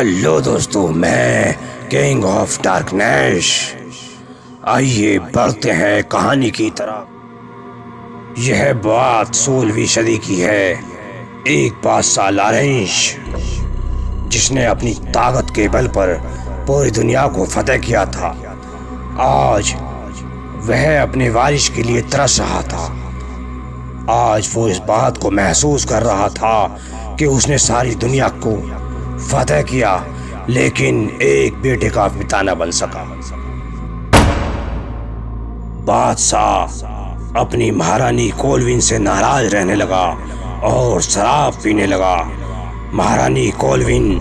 Hello दोस्तों, मैं king of darkness. आइए बढ़ते हैं कहानी की तरफ। यह बात 16वीं सदी की है। एक बादशाह लारेंस, जिसने अपनी ताकत के बल पर पूरी दुनिया को फतेह किया था, आज वह अपने वारिस के लिए तरस रहा था। आज वो इस बात को महसूस कर रहा था कि उसने सारी दुनिया को फतेह किया, लेकिन एक बेटे का पिता न बन सका। बादशाह अपनी महारानी कोलविन से नाराज रहने लगा और शराब पीने लगा। महारानी कोलविन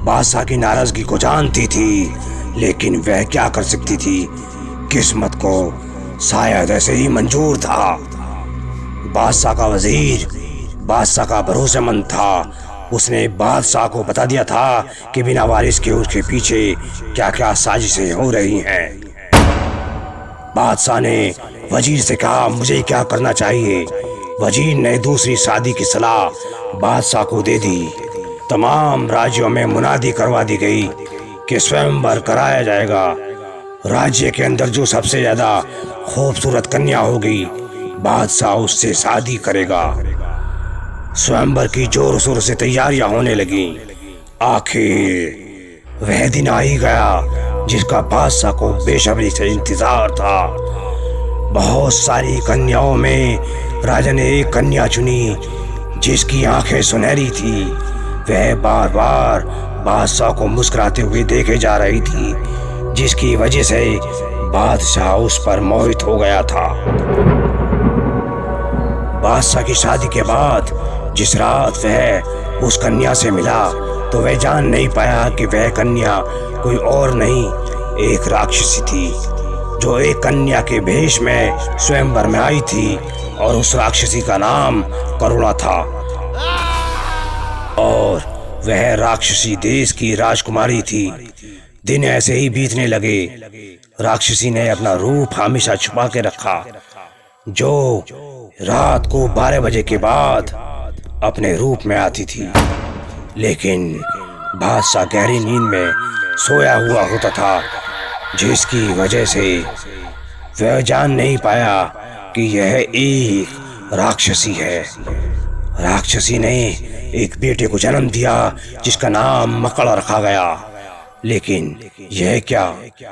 बादशाह की नाराजगी को जानती थी, लेकिन वह क्या कर सकती थी। किस्मत को शायद ऐसे ही मंजूर था। बादशाह का वजीर बादशाह का भरोसेमंद था। उसने बादशाह को बता दिया था कि बिना वारिस के उसके पीछे क्या क्या साजिशें हो रही हैं। बादशाह ने वजीर से कहा, मुझे क्या करना चाहिए। वजीर ने दूसरी शादी की सलाह बादशाह को दे दी। तमाम राज्यों में मुनादी करवा दी गई कि स्वयंवर कराया जाएगा। राज्य के अंदर जो सबसे ज्यादा खूबसूरत कन्या होगी, बादशाह उससे शादी करेगा। स्वयंवर की जोर शोर से तैयारियां होने लगी। आखिर वह दिन आ ही गया जिसका बादशाह को बेसब्री से इंतजार था। बहुत सारी कन्याओं में राजा ने एक कन्या चुनी जिसकी आंखें सुनहरी थी। वह बार बार बादशाह को मुस्कुराते हुए देखे जा रही थी, जिसकी वजह से बादशाह उस पर मोहित हो गया था। बादशाह की शादी के बाद जिस रात वह उस कन्या से मिला, तो वह जान नहीं पाया कि वह कन्या कोई और नहीं, एक राक्षसी थी जो एक कन्या के भेष में स्वयंवर में आई थी, और उस राक्षसी का नाम करुणा था। और वह राक्षसी देश की राजकुमारी थी। दिन ऐसे ही बीतने लगे। राक्षसी ने अपना रूप हमेशा छुपा के रखा, जो रात को 12 बजे के बाद अपने रूप में आती थी। लेकिन बादशाह गहरी नींद में सोया हुआ होता था, जिसकी वजह से वह जान नहीं पाया कि यह एक राक्षसी है। राक्षसी ने एक बेटे को जन्म दिया जिसका नाम मकड़ रखा गया। लेकिन यह क्या,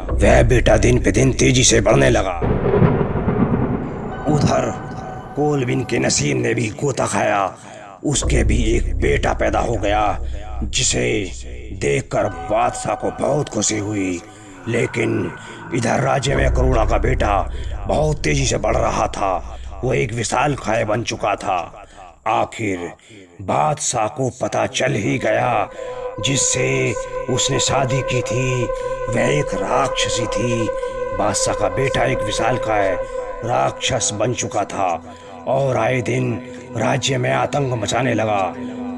वह बेटा दिन पे दिन तेजी से बढ़ने लगा। उधर कोलविन के नसीब ने भी गोता खाया। उसके भी एक बेटा पैदा हो गया, जिसे देखकर बादशाह को बहुत खुशी हुई। लेकिन इधर राज्य में करुणा का बेटा बहुत तेजी से बढ़ रहा था। वो एक विशालकाय बन चुका था। आखिर बादशाह को पता चल ही गया, जिससे उसने शादी की थी वह एक राक्षसी थी। बादशाह का बेटा एक विशालकाय राक्षस बन चुका था और आए दिन राज्य में आतंक मचाने लगा।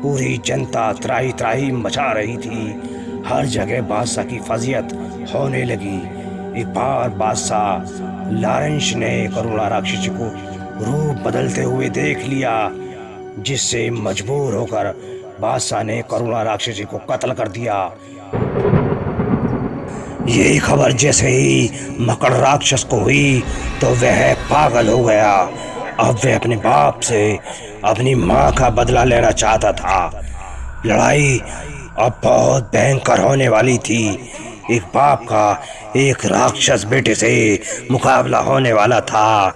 पूरी जनता त्राही त्राही मचा रही थी। हर जगह बादशाह की फजीयत होने लगी। एक बार बादशाह लारेंस ने करुणा राक्षसी को रूप बदलते हुए देख लिया, जिससे मजबूर होकर बादशाह ने करुणा राक्षसी को कत्ल कर दिया। यही खबर जैसे ही मकड़ राक्षस को हुई, तो वह पागल हो गया। अब वह अपने बाप से अपनी माँ का बदला लेना चाहता था। लड़ाई अब बहुत भयंकर होने वाली थी। एक बाप का एक राक्षस बेटे से मुकाबला होने वाला था।